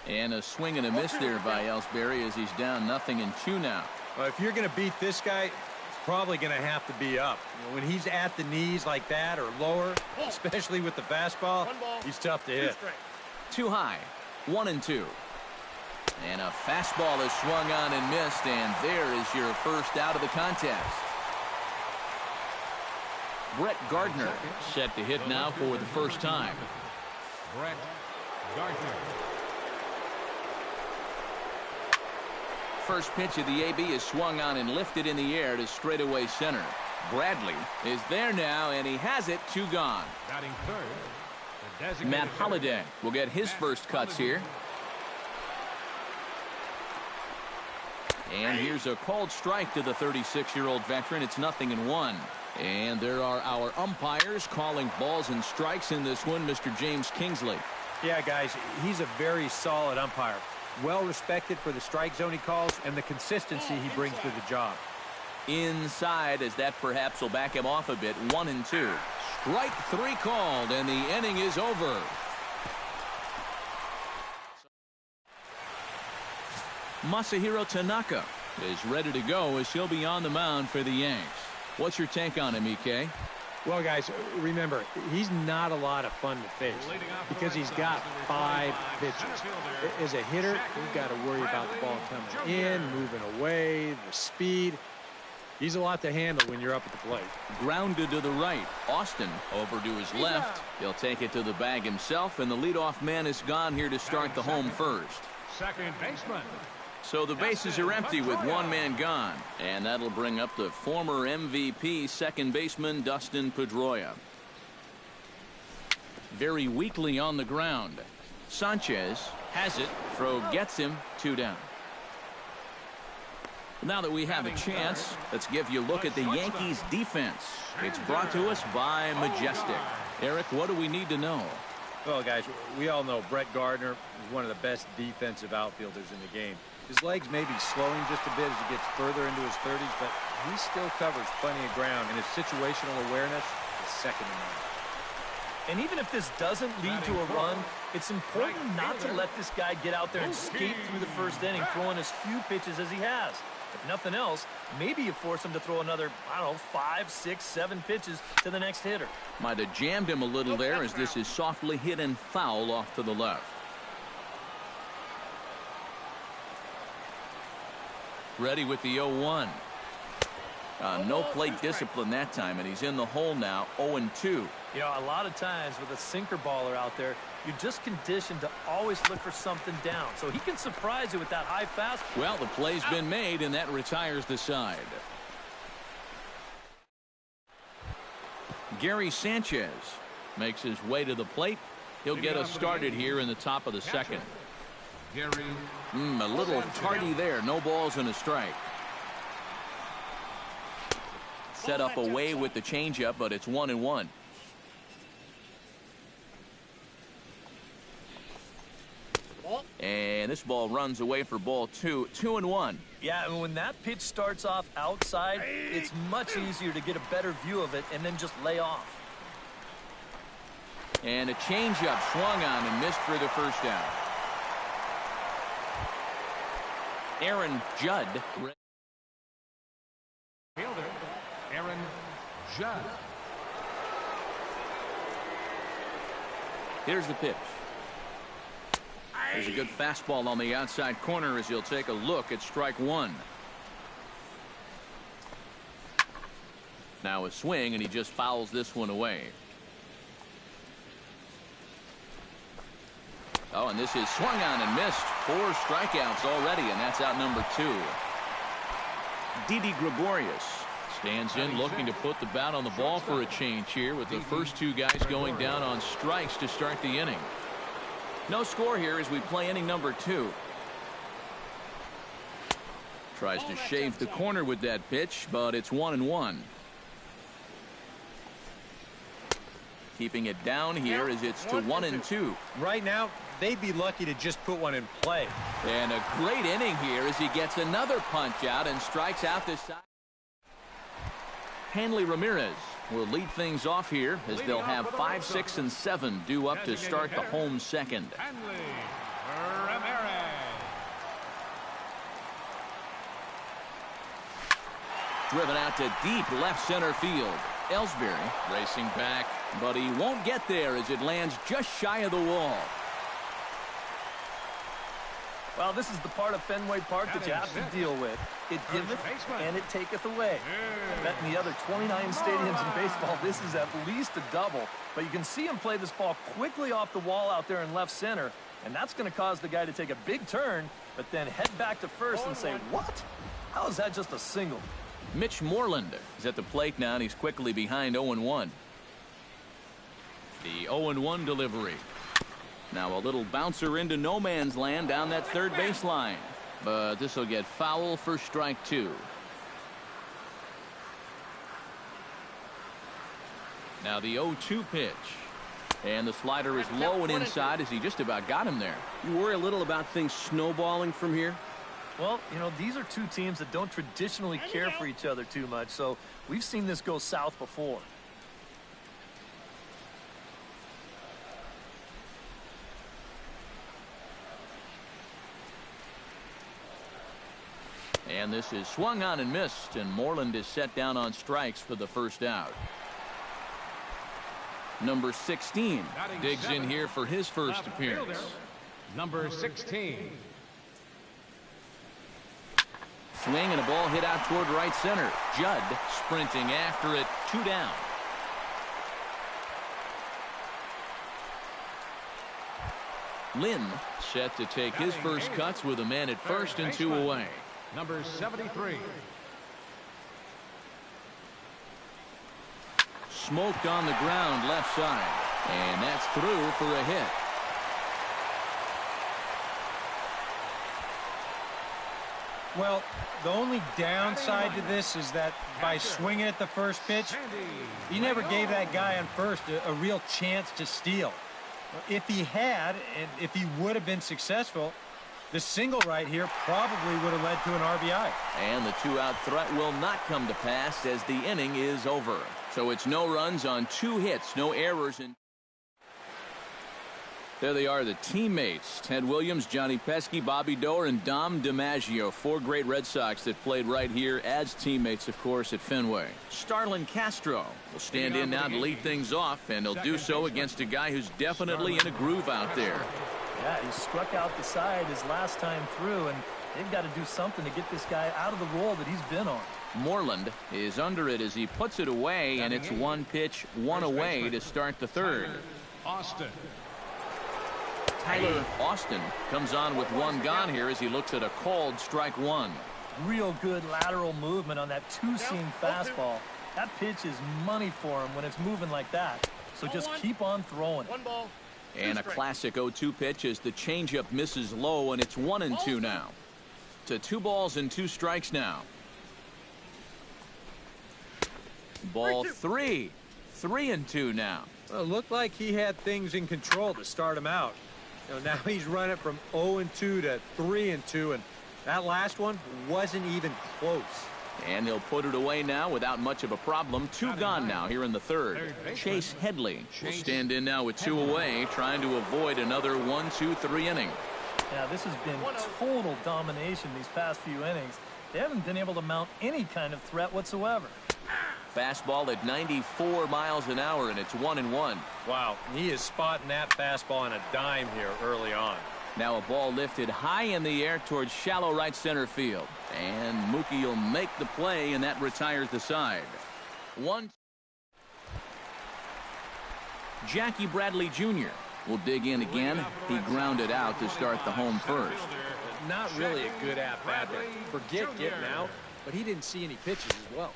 And a swing and a miss there by Ellsbury as he's down 0-2 now. Well, if you're going to beat this guy, it's probably going to have to be up. When he's at the knees like that or lower, especially with the fastball, he's tough to hit. Too high. 1-2. And a fastball is swung on and missed, and there is your first out of the contest. Brett Gardner set to hit now for the first time. Brett Gardner. First pitch of the AB is swung on and lifted in the air to straightaway center. Bradley is there now, and he has it. 2 gone. Batting third, Matt Holliday will get his first cuts here. And here's a called strike to the 36-year-old veteran. It's 0-1. And there are our umpires calling balls and strikes in this one. Mr. James Kingsley. Yeah, guys, he's a very solid umpire. Well respected for the strike zone he calls and the consistency he brings to the job. Inside, as that perhaps will back him off a bit. 1-2. Strike 3 called, and the inning is over. Masahiro Tanaka is ready to go as he'll be on the mound for the Yanks. What's your take on him, EK? Well, guys, remember, he's not a lot of fun to face because he's got 5 pitches. As a hitter, you've got to worry about the ball coming in, moving away, the speed. He's a lot to handle when you're up at the plate. Grounded to the right. Austin over to his left. He'll take it to the bag himself, and the leadoff man is gone here to start the home first. second baseman. So the bases are empty with 1 man gone, and that'll bring up the former MVP second baseman Dustin Pedroia. Very weakly on the ground. Sanchez has it. Throw gets him. 2 down. Now that we have a chance, let's give you a look at the Yankees defense. It's brought to us by Majestic. Eric, what do we need to know? Well, guys, we all know Brett Gardner is one of the best defensive outfielders in the game. His legs may be slowing just a bit as he gets further into his 30s, but he still covers plenty of ground, and his situational awareness is second to none. And even if this doesn't lead to a run, it's important not to let this guy get out there and skate through the first inning, throwing as few pitches as he has. If nothing else, maybe you force him to throw another, I don't know, 5, 6, 7 pitches to the next hitter. Might have jammed him a little there as this is softly hit and foul off to the left. Ready with the 0-1. No plate discipline that time, and he's in the hole now. 0-2. You know, a lot of times with a sinker baller out there, you're just conditioned to always look for something down. So he can surprise you with that high fastball. Well, the play's been made, and that retires the side. Gary Sanchez makes his way to the plate. He'll get us started here in the top of the second. Gary. A little tardy there. No balls and a strike. Set up away with the changeup, but it's 1-1. And this ball runs away for ball 2. 2-1. Yeah, and when that pitch starts off outside, it's much easier to get a better view of it and then just lay off. And a changeup swung on and missed for the first out. Aaron Judd. Fielder, Aaron Judd. Here's the pitch. There's a good fastball on the outside corner as he'll take a look at strike 1. Now a swing, and he just fouls this one away. Oh, and this is swung on and missed. 4 strikeouts already, and that's out number 2. Didi Gregorius stands in looking to put the bat on the ball for a change here with the first 2 guys going down on strikes to start the inning. No score here as we play inning number 2. Tries to shave the corner with that pitch, but it's 1-1. Keeping it down here as it's to 1-2. Right now, they'd be lucky to just put one in play. And a great inning here as he gets another punch out and strikes out this side. Hanley Ramirez will lead things off here as they'll have 5, 6, and 7 due up to start the home second. Hanley Ramirez. driven out to deep left center field. Ellsbury racing back, but he won't get there as it lands just shy of the wall. Well, this is the part of Fenway Park that you have to deal with. It giveth and it taketh away. I bet in the other 29 stadiums in baseball, this is at least a double. But you can see him play this ball quickly off the wall out there in left center, and that's going to cause the guy to take a big turn, but then head back to first and say, what? How is that just a single? Mitch Moreland is at the plate now, and he's quickly behind 0-1. The 0-1 delivery. Now a little bouncer into no man's land down that third baseline. But this will get foul for strike 2. Now the 0-2 pitch. And the slider is low and inside as he just about got him there. You worry a little about things snowballing from here? Well, you know, these are two teams that don't traditionally care for each other too much, so we've seen this go south before. And this is swung on and missed, and Moreland is set down on strikes for the first out. Number 16 digs in here for his first appearance. Number 16. Swing and a ball hit out toward right center. Judd sprinting after it, 2 down. Lynn set to take his first cuts with a man at first and 2 away. Number 73. Smoked on the ground left side, and that's through for a hit. Well, the only downside to this is that by swinging at the first pitch, you never gave that guy on first a real chance to steal. If he had, and if he would have been successful, the single right here probably would have led to an RBI. And the 2-out threat will not come to pass as the inning is over. So it's no runs on 2 hits, no errors. There they are, the teammates. Ted Williams, Johnny Pesky, Bobby Doerr, and Dom DiMaggio. 4 great Red Sox that played right here as teammates, of course, at Fenway. Starlin Castro will stand in now to lead things off, and he'll do so against a guy who's definitely in a groove out there. Yeah, he struck out the side his last time through, and they've got to do something to get this guy out of the role that he's been on. Moreland is under it as he puts it away, and it's 1 pitch, 1 away to start the third. Austin. Tyler Austin comes on with 1 gone here as he looks at a called strike 1. Real good lateral movement on that 2-seam fastball. That pitch is money for him when it's moving like that. So just keep on throwing. 1 ball. And a classic 0-2 pitch as the changeup misses low, and it's 1-2 now. To 2 balls and 2 strikes now. Ball 3. 3-2 now. Well, it looked like he had things in control to start him out. You know, now he's running from 0-2 to 3-2, and that last one wasn't even close. And he'll put it away now without much of a problem. 2 gone now here in the third. Chase Headley will stand in now with 2 away, trying to avoid another 1-2-3 inning. Yeah, this has been total domination these past few innings. They haven't been able to mount any kind of threat whatsoever. Fastball at 94 miles an hour, and it's 1-1. Wow, he is spotting that fastball on a dime here early on. Now a ball lifted high in the air towards shallow right center field. And Mookie will make the play, and that retires the side. 1. Jackie Bradley Jr. will dig in again. He grounded out to start the home first. Not really a good at-bat there. Forget getting out, but he didn't see any pitches as well.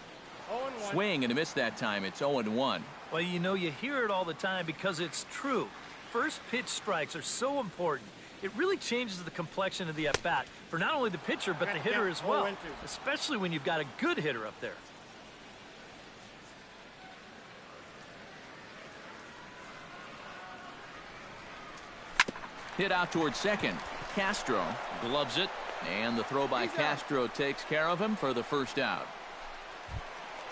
Swing and a miss that time. It's 0-1. Well, you know, you hear it all the time because it's true. First pitch strikes are so important. It really changes the complexion of the at-bat for not only the pitcher but the hitter as well, especially when you've got a good hitter up there. Hit out towards second. Castro gloves it, and the throw by Castro takes care of him for the first out.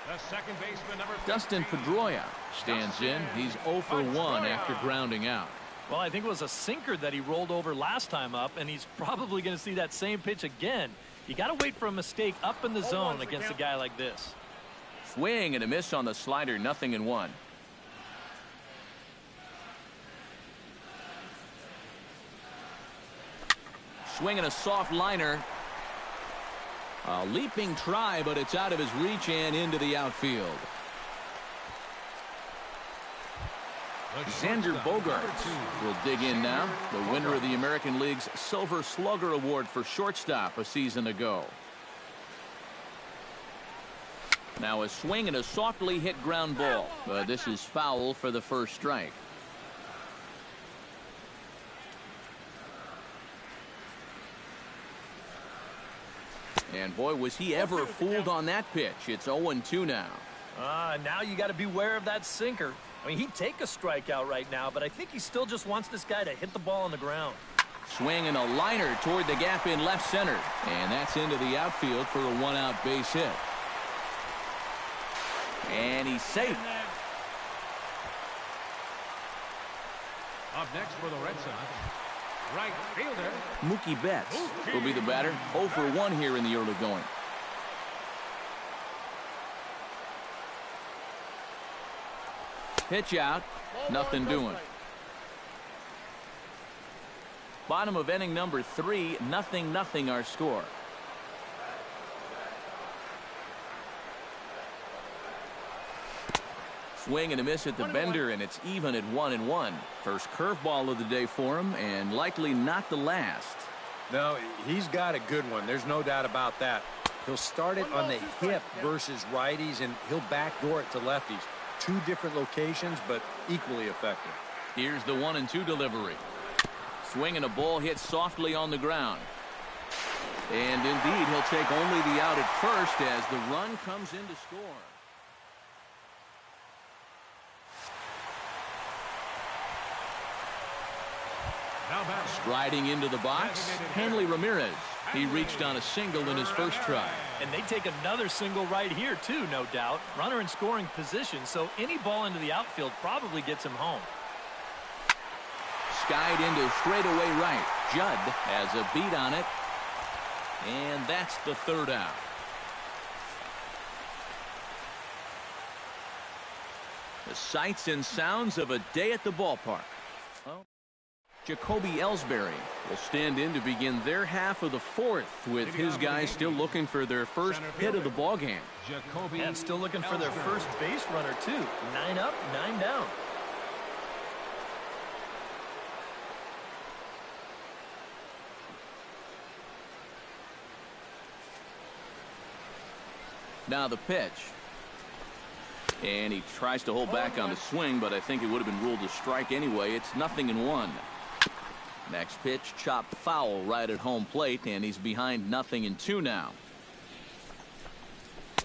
The second baseman, number 15. Dustin Pedroia stands in. He's 0 for 1 after grounding out. Well, I think it was a sinker that he rolled over last time up, and he's probably going to see that same pitch again. You got to wait for a mistake up in the zone against a guy like this. Swing and a miss on the slider, 0-1. Swing and a soft liner. A leaping try, but it's out of his reach and into the outfield. Xander Bogaerts will dig in now, the winner of the American League's Silver Slugger Award for shortstop a season ago. Now a swing and a softly hit ground ball, but this is foul for the first strike. And boy, was he ever fooled on that pitch. It's 0-2 now. Now you got to beware of that sinker. I mean, he'd take a strikeout right now, but I think he still just wants this guy to hit the ball on the ground. Swing and a liner toward the gap in left center. And that's into the outfield for a one-out base hit. And he's safe. Up next for the Red Sox, right fielder Mookie Betts will be the batter. 0 for 1 here in the early going. Pitch out. Nothing doing. Bottom of inning number 3. 0-0 our score. Swing and a miss at the bender, and it's even at 1-1. First curveball of the day for him, and likely not the last. No, he's got a good one. There's no doubt about that. He'll start it on the hip versus righties, and he'll backdoor it to lefties. Two different locations, but equally effective. Here's the 1-2 delivery. Swing and a ball hit softly on the ground. And indeed, he'll take only the out at first as the run comes in to score. Striding into the box, Hanley Ramirez. He reached on a single in his first try. And they take another single right here, too, no doubt. Runner in scoring position, so any ball into the outfield probably gets him home. Skied into straightaway right. Judd has a beat on it. And that's the third out. The sights and sounds of a day at the ballpark. Well, Jacoby Ellsbury will stand in to begin their half of the fourth, with his guys still looking for their first hit of the ballgame. And still looking for their first base runner, too. 9 up, 9 down. Now the pitch. And he tries to hold back on the swing, but I think it would have been ruled a strike anyway. It's 0-1. Next pitch, chopped foul right at home plate, and he's behind 0-2 now.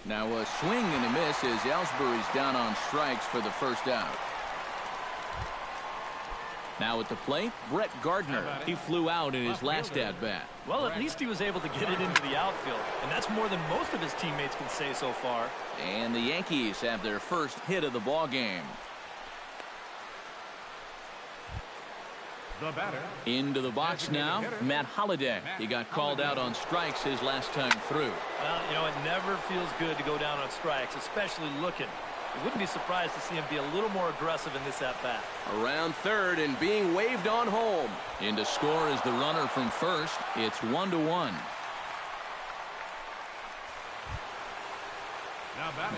Now a swing and a miss as Ellsbury's down on strikes for the first out. Now at the plate, Brett Gardner. He flew out in his last at-bat. Well, at least he was able to get it into the outfield, and that's more than most of his teammates can say so far. And the Yankees have their first hit of the ballgame. The batter. Into the box now, Matt Holliday. He got called out on strikes his last time through. Well, you know, it never feels good to go down on strikes, especially looking. I wouldn't be surprised to see him be a little more aggressive in this at-bat. Around third and being waved on home. In to score is the runner from first. It's 1-1.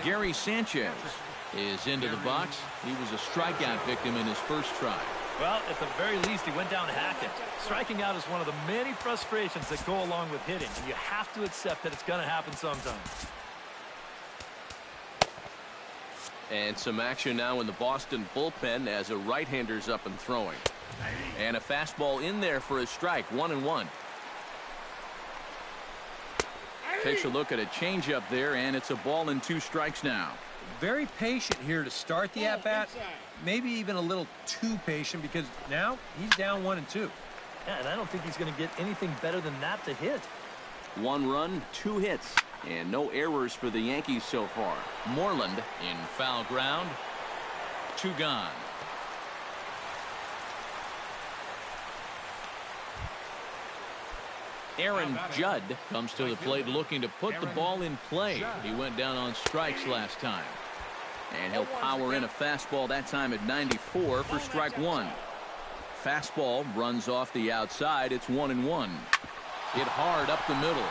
Gary Sanchez is into the box. He was a strikeout victim in his first try. Well, at the very least, he went down hacking. Striking out is one of the many frustrations that go along with hitting. And you have to accept that it's going to happen sometimes. And some action now in the Boston bullpen as a right-hander's up and throwing. And a fastball in there for a strike, 1-1. Takes a look at a changeup there, and it's a ball and 2 strikes now. Very patient here to start the at-bat. Maybe even a little too patient, because now he's down 1-2. Yeah, and I don't think he's going to get anything better than that to hit. 1 run, 2 hits, and no errors for the Yankees so far. Moreland in foul ground. 2 gone. Aaron Judd comes to the plate looking to put the ball in play. He went down on strikes last time. And he'll power in a fastball that time at 94 for strike one. Fastball runs off the outside. It's 1-1. Hit hard up the middle.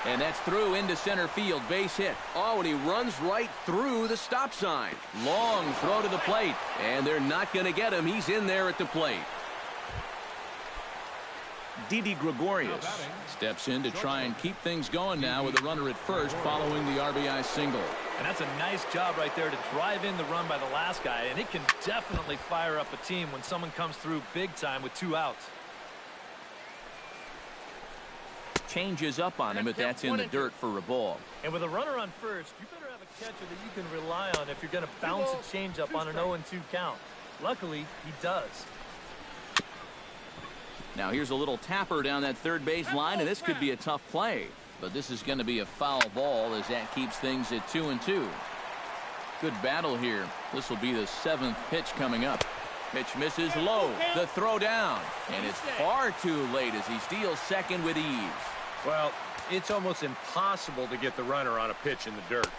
And that's through into center field. Base hit. Oh, and he runs right through the stop sign. Long throw to the plate. And they're not going to get him. He's in there at the plate. Didi Gregorius steps in to try and keep things going now with a runner at first following the RBI single. And that's a nice job right there to drive in the run by the last guy. And it can definitely fire up a team when someone comes through big time with 2 outs. Changes up on him, but that's in the dirt for a ball. And with a runner on first, you better have a catcher that you can rely on if you're going to bounce a changeup on an 0-2 count. Luckily, he does. Now here's a little tapper down that third base line, and this could be a tough play. But this is going to be a foul ball as that keeps things at 2-2. Good battle here. This will be the 7th pitch coming up. Pitch misses low. The throw down. And it's far too late as he steals second with ease. Well, it's almost impossible to get the runner on a pitch in the dirt.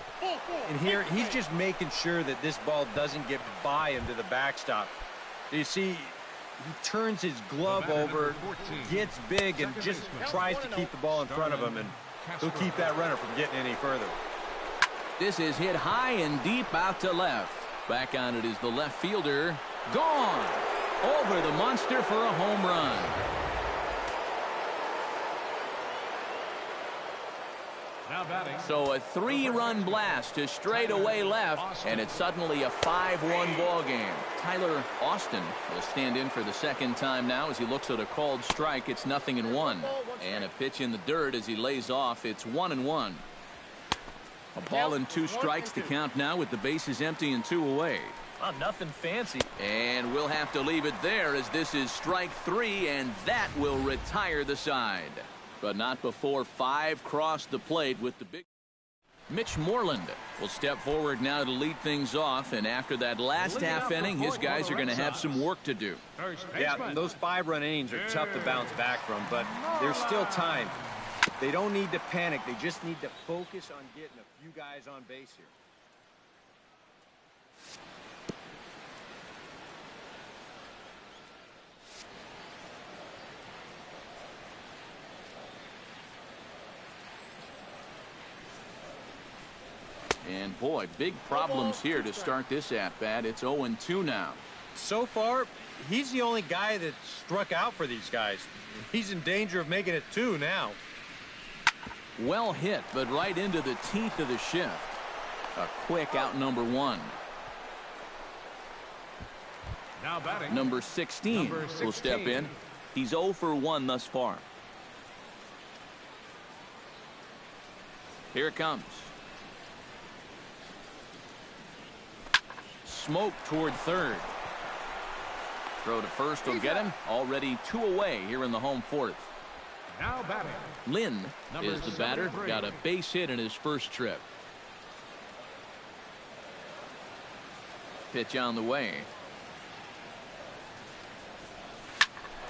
And here, he's just making sure that this ball doesn't get by him to the backstop. You see, he turns his glove over, gets big, and just tries to keep the ball in front of him, and he'll keep that runner from getting any further. This is hit high and deep out to left. Back on it is the left fielder. Gone. Over the monster for a home run. Now batting. So a 3-run blast to straightaway left, and it's suddenly a 5-1 ball game. Tyler Austin will stand in for the second time now as he looks at a called strike. It's 0-1. And a pitch in the dirt as he lays off. It's 1-1. A ball and 2 strikes to count now with the bases empty and 2 away. Oh, nothing fancy. And we'll have to leave it there as this is strike 3, and that will retire the side. But not before 5 cross the plate with the big. Mitch Moreland will step forward now to lead things off, and after that last half inning, his guys are going to have some work to do. Yeah, those 5-run innings are tough to bounce back from, but there's still time. They don't need to panic. They just need to focus on getting a few guys on base here. And boy, big problems here to start this at-bat. It's 0-2 now. So far, he's the only guy that struck out for these guys. He's in danger of making it 2 now. Well hit, but right into the teeth of the shift. A quick out number 1. Now batting. Number 16 will step in. He's 0 for 1 thus far. Here it comes. Smoke toward third. Throw to first will get him. Already 2 away here in the home 4th. Now batting. Lynn is the batter. Got a base hit in his first trip. Pitch on the way.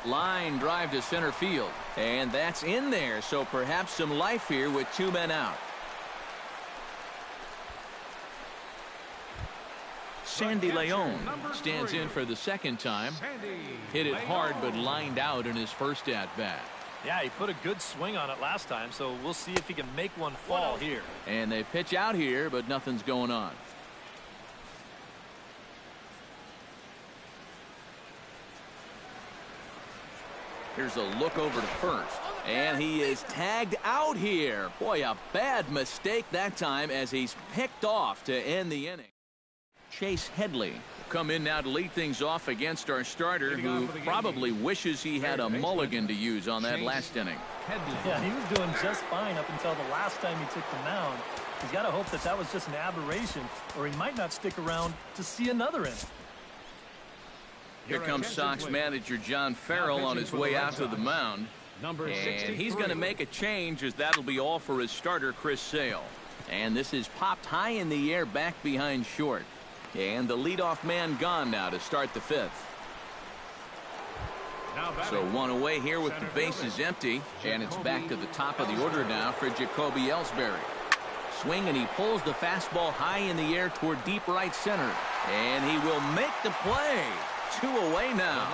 Line drive to center field. And that's in there. So perhaps some life here with 2 men out. Sandy Leon stands in for the second time. Hit it hard but lined out in his first at-bat. Yeah, he put a good swing on it last time, so we'll see if he can make one fall here. And they pitch out here, but nothing's going on. Here's a look over to first. And he is tagged out here. Boy, a bad mistake that time as he's picked off to end the inning. Chase Headley will come in now to lead things off against our starter, who probably wishes he had a mulligan to use on that last inning. Yeah, he was doing just fine up until the last time he took the mound. He's got to hope that that was just an aberration, or he might not stick around to see another inning. Here comes Sox manager John Farrell on his way out to the mound. And he's going to make a change, as that'll be all for his starter, Chris Sale. And this is popped high in the air back behind short. And the leadoff man gone now to start the 5th. So one away here with the bases empty, and it's back to the top of the order now for Jacoby Ellsbury. Swing, and he pulls the fastball high in the air toward deep right center, and he will make the play. 2 away now.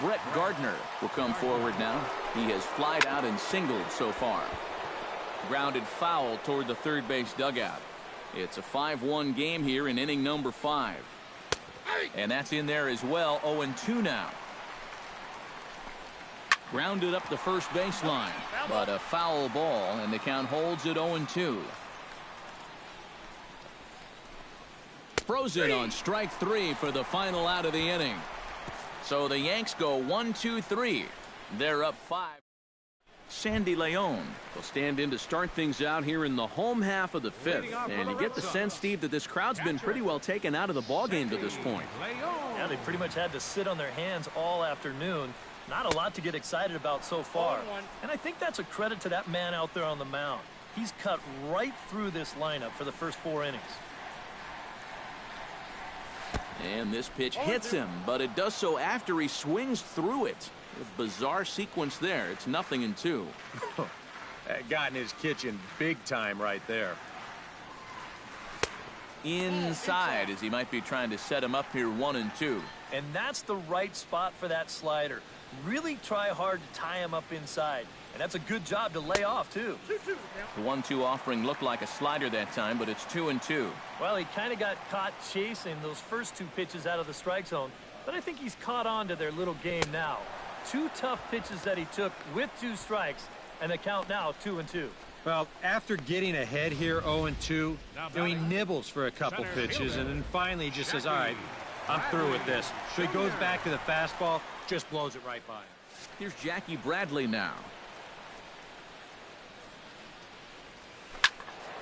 Brett Gardner will come forward now. He has flied out and singled so far. Grounded foul toward the third base dugout. It's a 5-1 game here in inning number 5. And that's in there as well. 0-2 now. Grounded up the first baseline, but a foul ball, and the count holds at 0-2. Frozen on strike 3 for the final out of the inning. So the Yanks go 1-2-3. They're up 5. Sandy Leon will stand in to start things out here in the home half of the 5th. And you get the sense, Steve, that this crowd's been pretty well taken out of the ballgame to this point. Yeah, they pretty much had to sit on their hands all afternoon. Not a lot to get excited about so far. And I think that's a credit to that man out there on the mound. He's cut right through this lineup for the first 4 innings. And this pitch hits him, but it does so after he swings through it. A bizarre sequence there. It's 0-2. That got in his kitchen big time right there. Inside, as he might be trying to set him up here 1-2. And that's the right spot for that slider. Really try hard to tie him up inside. And that's a good job to lay off, too. The 1-2 offering looked like a slider that time, but it's 2-2. Well, he kind of got caught chasing those first 2 pitches out of the strike zone. But I think he's caught on to their little game now. 2 tough pitches that he took with 2 strikes, and the count now 2-2. Well, after getting ahead here 0-2, he nibbles for a couple pitches, and then finally he just says, all right, I'm through with this. So he goes back to the fastball, just blows it right by him. Here's Jackie Bradley now.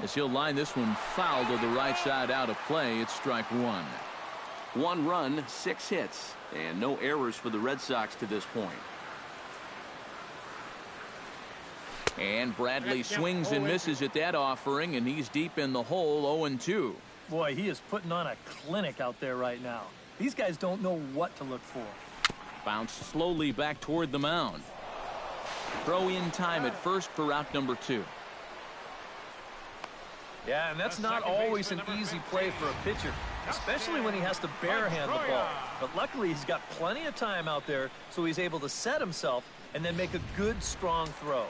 As he'll line this one foul to the right side out of play, it's strike 1. 1 run, 6 hits, and no errors for the Red Sox to this point. And Bradley swings and misses at that offering, and he's deep in the hole, 0-2. Boy, he is putting on a clinic out there right now. These guys don't know what to look for. Bounced slowly back toward the mound. Throw in time at first for out number 2. Yeah, and that's not always an easy play for a pitcher, especially when he has to barehand the ball. But luckily, he's got plenty of time out there, so he's able to set himself and then make a good, strong throw.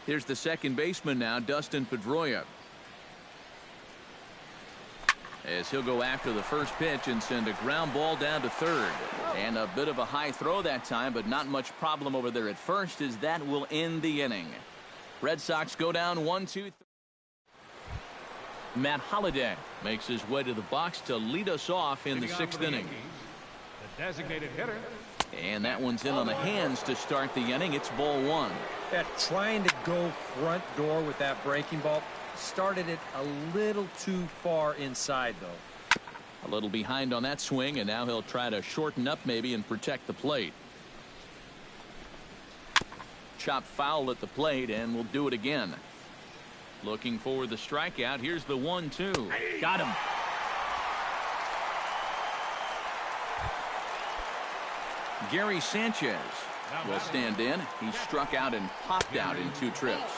Here's the second baseman now, Dustin Pedroia. As he'll go after the first pitch and send a ground ball down to third. And a bit of a high throw that time, but not much problem over there at first, as that will end the inning. Red Sox go down 1-2. Matt Holliday makes his way to the box to lead us off in the 6th inning. The designated hitter. And that one's in on the hands to start the inning. It's ball 1. Yeah, trying to go front door with that breaking ball. Started it a little too far inside, though. A little behind on that swing, and now he'll try to shorten up maybe and protect the plate. Chop foul at the plate, and we'll do it again. Looking for the strikeout. Here's the 1-2. Got him. Gary Sanchez will stand in. He struck out and popped out in 2 trips.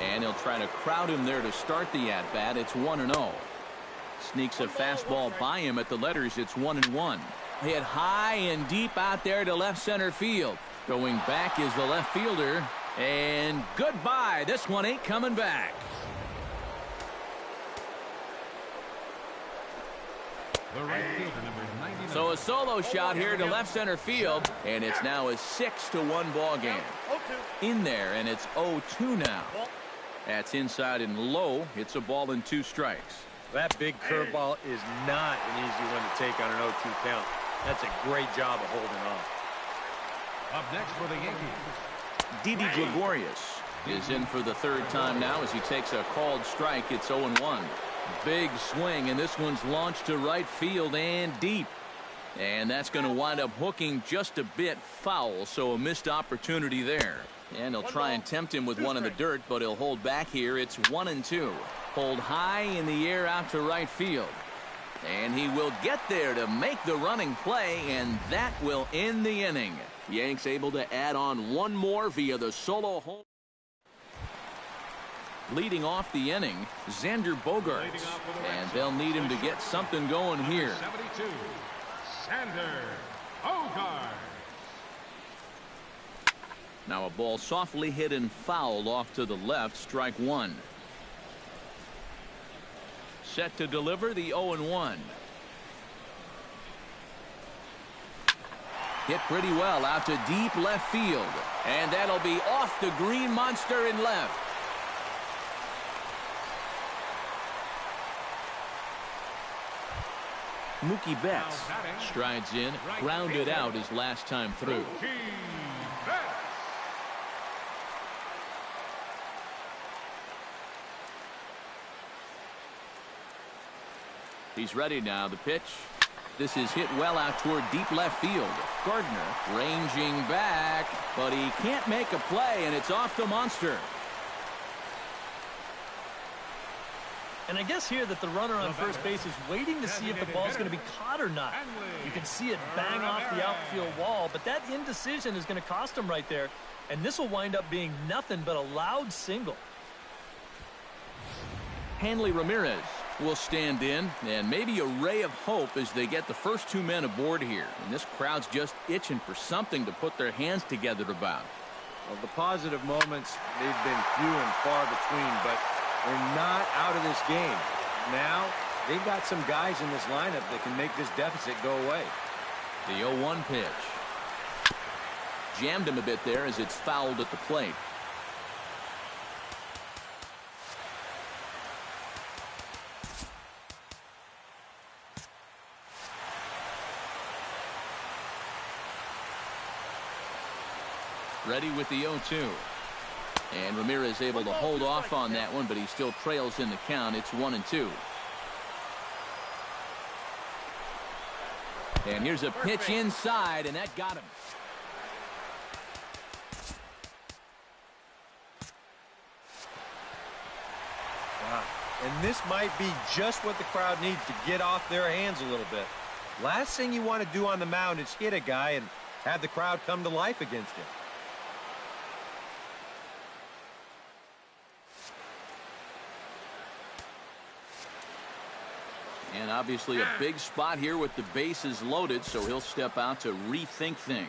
And he'll try to crowd him there to start the at-bat. It's 1-0. Sneaks a fastball by him at the letters. It's 1-1. Hit high and deep out there to left center field. Going back is the left fielder. And goodbye. This one ain't coming back. The right fielder, number 99. So a solo shot here to left center field, and it's now a 6-1 ball game. In there, and it's 0-2 now. That's inside and low. It's a ball and 2 strikes. That big curveball is not an easy one to take on an 0-2 count. That's a great job of holding on. Up next for the Yankees. Didi Gregorius is in for the 3rd time now as he takes a called strike. It's 0-1. Big swing, and this one's launched to right field and deep. And that's going to wind up hooking just a bit foul, so a missed opportunity there. And he'll try and tempt him with one in the dirt, but he'll hold back here. It's 1-2. Hold high in the air out to right field. And he will get there to make the running play, and that will end the inning. Yanks able to add on one more via the solo home. Leading off the inning, Xander Bogaerts, and they'll need him to get something going here. 72, Xander Bogaerts. Now a ball softly hit and fouled off to the left, strike one. Set to deliver the 0-1. Hit pretty well out to deep left field. And that'll be off the green monster in left. Mookie Betts strides in, grounded out his last time through. He's ready now. The pitch. This is hit well out toward deep left field. Gardner ranging back, but he can't make a play, and it's off the monster. And I guess here that the runner on first base is waiting to see if the ball's going to be caught or not. You can see it bang off the outfield wall, but that indecision is going to cost him right there. And this will wind up being nothing but a loud single. Hanley Ramirez will stand in, and maybe a ray of hope as they get the first two men aboard here. And this crowd's just itching for something to put their hands together about. Well, the positive moments, they've been few and far between, but they're not out of this game. Now, they've got some guys in this lineup that can make this deficit go away. The 0-1 pitch. Jammed him a bit there as it's fouled at the plate. Ready with the 0-2. And Ramirez able to hold off on that one, but he still trails in the count. It's 1-2. And here's a pitch inside, and that got him. Wow. And this might be just what the crowd needs to get off their hands a little bit. Last thing you want to do on the mound is hit a guy and have the crowd come to life against him. And obviously a big spot here with the bases loaded, so he'll step out to rethink things.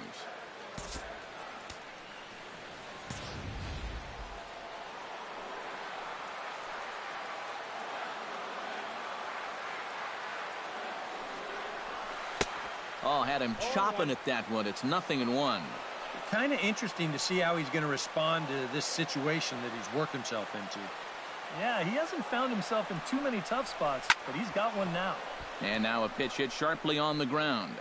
Oh, had him chopping at that one. It's 0-1. Kind of interesting to see how he's going to respond to this situation that he's worked himself into. Yeah, he hasn't found himself in too many tough spots, but he's got one now. And now a pitch hit sharply on the ground.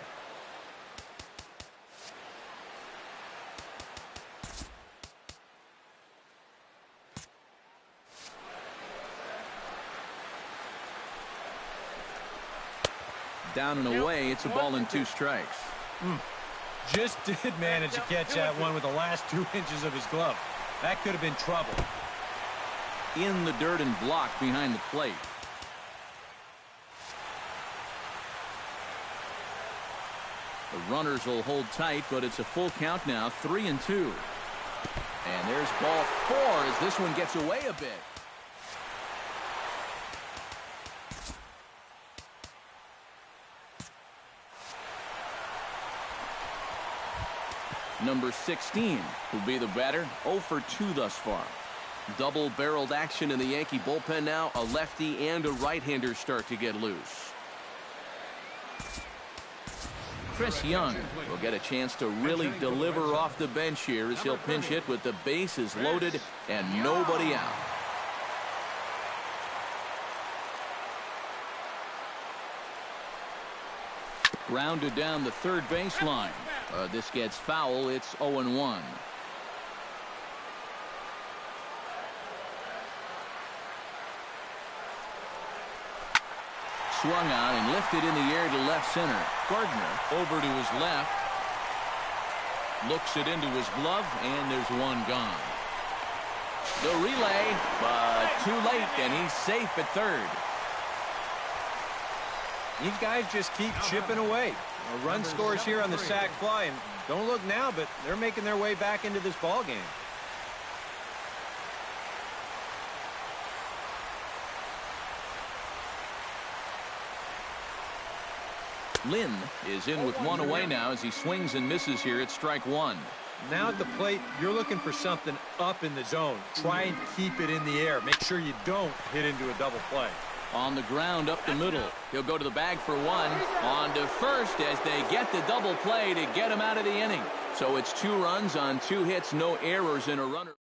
Down and away, it's a ball and 2 strikes. Just did manage to catch that one with the last 2 inches of his glove. That could have been trouble. In the dirt and blocked behind the plate. The runners will hold tight, but it's a full count now, 3-2. And there's ball 4 as this one gets away a bit. Number 16 will be the batter, 0 for 2 thus far. Double-barreled action in the Yankee bullpen now. A lefty and a right-hander start to get loose. Chris Young will get a chance to really deliver off the bench here as he'll pinch hit with the bases loaded and nobody out. Grounded down the third baseline. This gets foul. It's 0-1. Swung on and lifted in the air to left center. Gardner over to his left. Looks it into his glove, and there's one gone. The relay, but too late, and he's safe at third. These guys just keep chipping away. A run scores here on the sac fly, and don't look now, but they're making their way back into this ball game. Lynn is in with one away now as he swings and misses here at strike one. Now at the plate, you're looking for something up in the zone. Try and keep it in the air. Make sure you don't hit into a double play. On the ground up the middle. He'll go to the bag for one. On to first as they get the double play to get him out of the inning. So it's 2 runs on 2 hits, no errors, and a runner.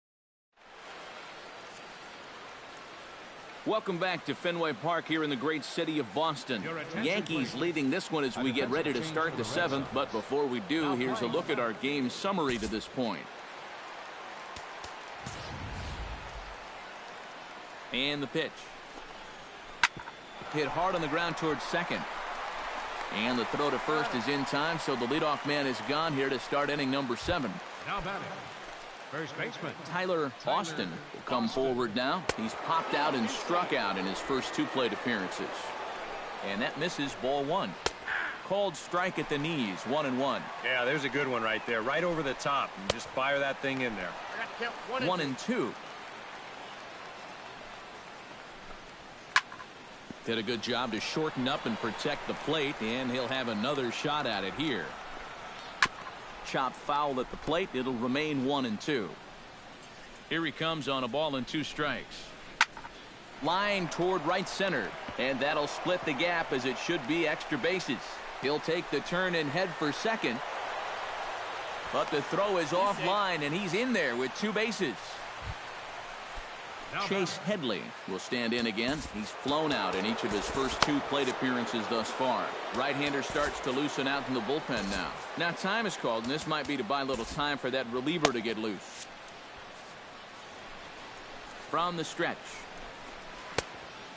Welcome back to Fenway Park here in the great city of Boston. Yankees leading this one as we get ready to start the 7th. But before we do, here's a look at our game summary to this point. And the pitch. Hit hard on the ground towards second. And the throw to first is in time, so the leadoff man is gone here to start inning number 7. Now batting, first baseman Tyler Austin will come forward now. He's popped out and struck out in his first 2 plate appearances. And that misses, ball 1. Called strike at the knees, 1-1. Yeah, there's a good one right there, right over the top. And just fire that thing in there. 1-2. Did a good job to shorten up and protect the plate, and he'll have another shot at it here. Chop foul at the plate. It'll remain 1-2. Here he comes on a ball and 2 strikes. Line toward right center, and that'll split the gap as it should be extra bases. He'll take the turn and head for second, but the throw is offline, and he's in there with 2 bases. Chase Headley will stand in again. He's flown out in each of his first 2 plate appearances thus far. Right-hander starts to loosen out in the bullpen now. Now time is called, and this might be to buy a little time for that reliever to get loose. From the stretch.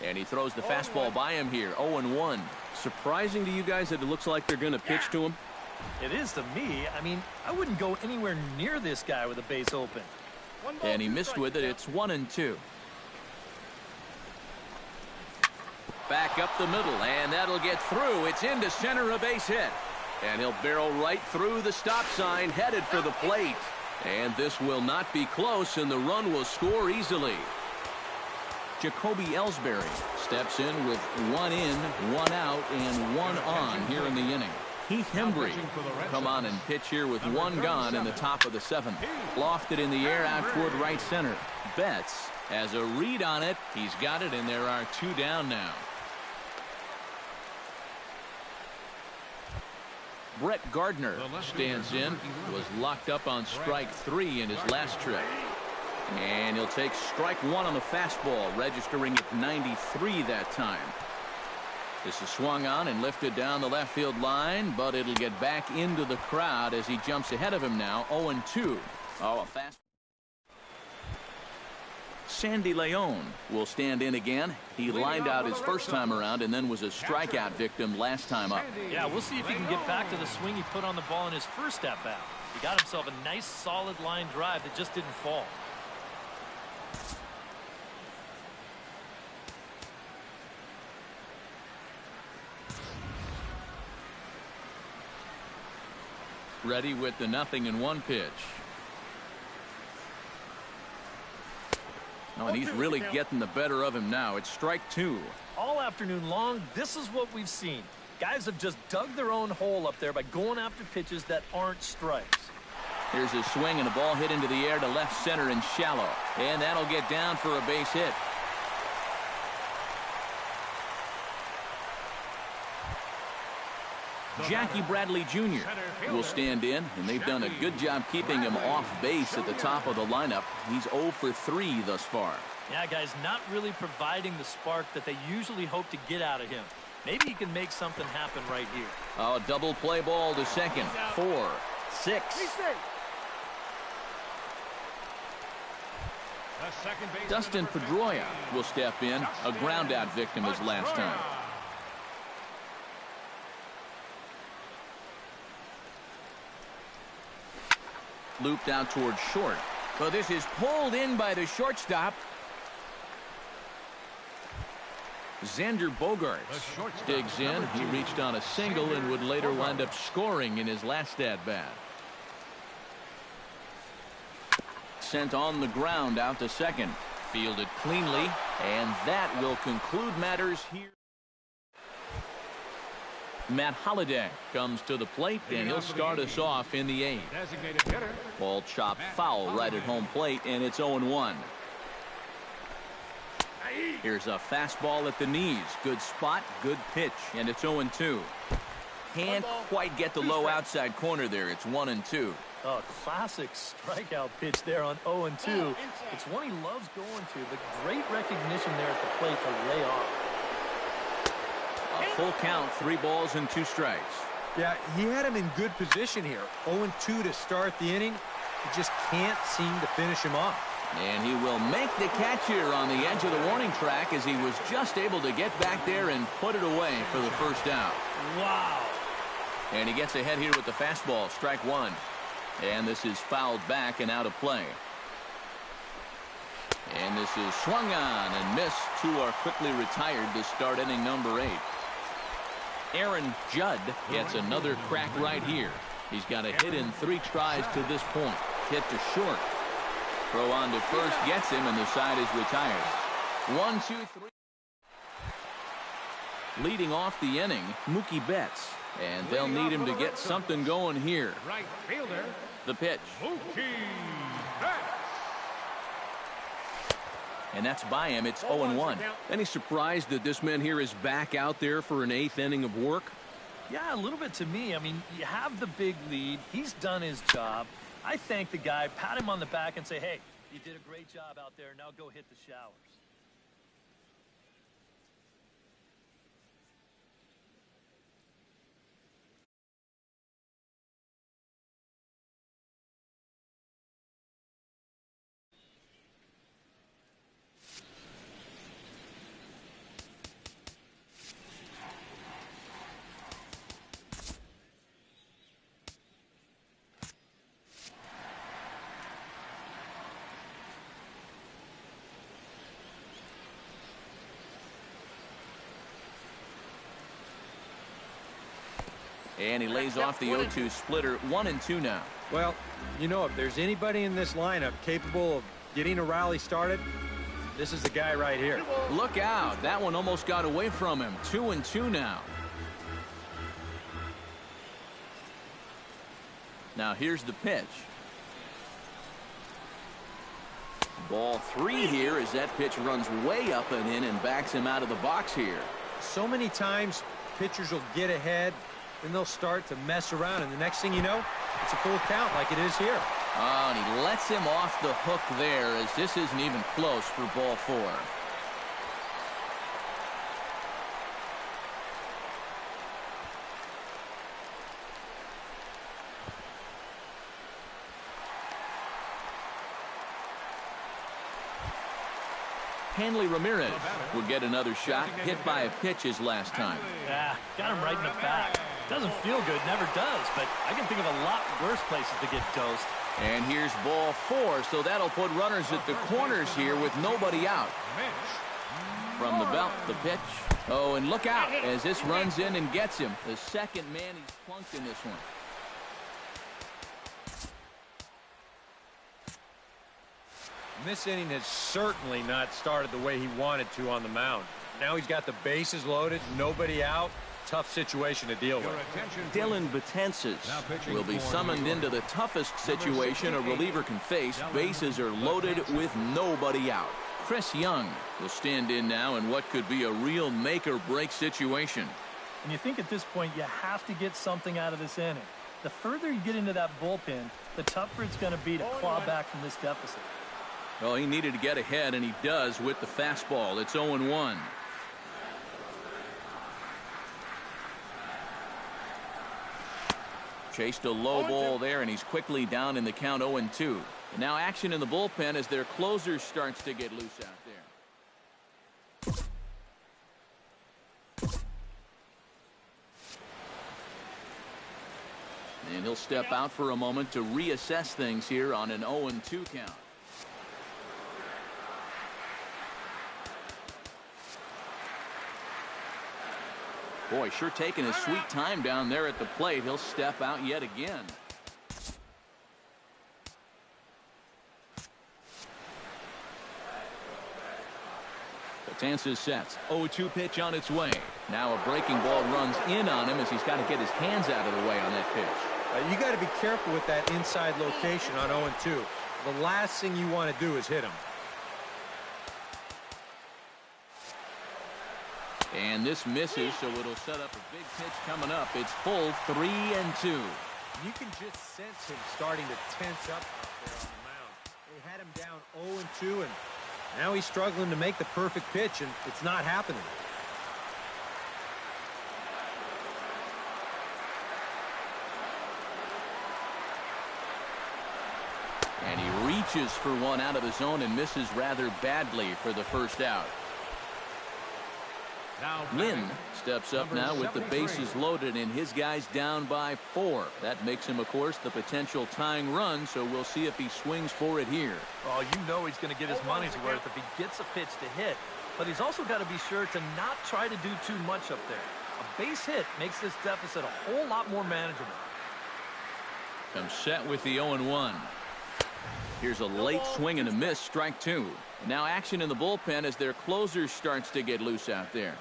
And he throws the fastball by him here, 0-1. Surprising to you guys that it looks like they're going to pitch to him? It is to me. I mean, I wouldn't go anywhere near this guy with a base open. And he missed with it. It's 1-2. Back up the middle, and that'll get through. It's into center, a base hit. And he'll barrel right through the stop sign, headed for the plate. And this will not be close, and the run will score easily. Jacoby Ellsbury steps in with 1 in, 1 out, and 1 on here in the inning. Heath Hembry come on and pitch here with 1 gone in the top of the 7th. Lofted in the air out toward right center. Betts has a read on it. He's got it, and there are 2 down now. Brett Gardner stands in. Was locked up on strike 3 in his last trip. And he'll take strike 1 on the fastball, registering at 93 that time. This is swung on and lifted down the left field line, but it'll get back into the crowd as he jumps ahead of him now, 0-2. Oh, a fast. Sandy Leon will stand in again. He lined out his first time around and then was a strikeout victim last time up. Yeah, we'll see if he can get back to the swing he put on the ball in his first at-bat. He got himself a nice solid line drive that just didn't fall. Ready with the 0-1 pitch. Oh, and he's really getting the better of him now. It's strike 2. All afternoon long, this is what we've seen. Guys have just dug their own hole up there by going after pitches that aren't strikes. Here's a swing and a ball hit into the air to left center and shallow. And that'll get down for a base hit. Jackie Bradley Jr. will stand in, and they've done a good job keeping him off base at the top of the lineup. He's 0 for 3 thus far. Yeah, guys, not really providing the spark that they usually hope to get out of him. Maybe he can make something happen right here. Oh, double play ball to second. 4, 6. Dustin Pedroia will step in, a ground out victim his last time. Looped out towards short. Well, this is pulled in by the shortstop. Xander Bogaerts digs in. He reached on a single and would later wind up scoring in his last at-bat. Sent on the ground out to second. Fielded cleanly, and that will conclude matters here. Matt Holliday comes to the plate, and he'll start us off in the 8th. Ball chopped foul right at home plate, and it's 0-1. Here's a fastball at the knees. Good spot, good pitch, and it's 0-2. Can't quite get the low outside corner there. It's 1-2. A classic strikeout pitch there on 0-2. It's one he loves going to, but great recognition there at the plate to lay off. A full count, 3 balls and 2 strikes. Yeah, he had him in good position here. 0-2 to start the inning. He just can't seem to finish him off. And he will make the catch here on the edge of the warning track as he was just able to get back there and put it away for the first out. Wow. And he gets ahead here with the fastball, strike 1. And this is fouled back and out of play. And this is swung on and missed. 2 are quickly retired to start inning number 8. Aaron Judd gets another crack right here. He's got a hit in 3 tries to this point. Hit to short. Throw on to first gets him, and the side is retired. 1, 2, 3. Leading off the inning, Mookie Betts. And they'll need him to get something going here. Right fielder. The pitch. Mookie Betts. And that's by him. It's 0-1. Any surprise that this man here is back out there for an 8th inning of work? Yeah, a little bit to me. I mean, you have the big lead. He's done his job. I thank the guy, pat him on the back, and say, hey, you did a great job out there. Now go hit the showers. And he lays off the 0-2 splitter. 1-2 now. Well, you know, if there's anybody in this lineup capable of getting a rally started, this is the guy right here. Look out. That one almost got away from him. 2-2 now. Now here's the pitch. Ball 3 here as that pitch runs way up and in and backs him out of the box here. So many times pitchers will get ahead, then they'll start to mess around, and the next thing you know, it's a full count like it is here. Oh, and he lets him off the hook there as this isn't even close for ball 4. Hanley Ramirez will get another shot, hit by a pitch his last time. Yeah, got him right in the back. Doesn't feel good, never does, but I can think of a lot worse places to get dosed. And here's ball 4, so that'll put runners at the corners here with nobody out. From the belt, the pitch. Oh, and look out as this runs in and gets him. The second man he's plunked in this one. This inning has certainly not started the way he wanted to on the mound. Now he's got the bases loaded, nobody out. Tough situation to deal with. Dylan Betances will be summoned into the toughest situation a reliever can face. Bases are loaded with nobody out. Chris Young will stand in now in what could be a real make-or-break situation. And you think at this point you have to get something out of this inning. The further you get into that bullpen, the tougher it's going to be to claw back from this deficit. Well, he needed to get ahead, and he does with the fastball. It's 0-1. Chased a low ball there, and he's quickly down in the count 0-2. And now action in the bullpen as their closer starts to get loose out there. And he'll step out for a moment to reassess things here on an 0-2 count. Boy, sure taking his sweet time down there at the plate. He'll step out yet again. Betances sets. 0-2 pitch on its way. Now a breaking ball runs in on him as he's got to get his hands out of the way on that pitch. You got to be careful with that inside location on 0-2. The last thing you want to do is hit him. And this misses, so it'll set up a big pitch coming up. It's full 3-2. You can just sense him starting to tense up out there on the mound. They had him down 0-2, and now he's struggling to make the perfect pitch, and it's not happening. And he reaches for one out of the zone and misses rather badly for the first out. Lynn steps up now with the bases loaded and his guys down by 4. That makes him, of course, the potential tying run, so we'll see if he swings for it here. Oh, you know he's going to get his money's worth if he gets a pitch to hit. But he's also got to be sure to not try to do too much up there. A base hit makes this deficit a whole lot more manageable. Comes set with the 0-1. Here's a late swing and a miss, strike 2. And now action in the bullpen as their closer starts to get loose out there.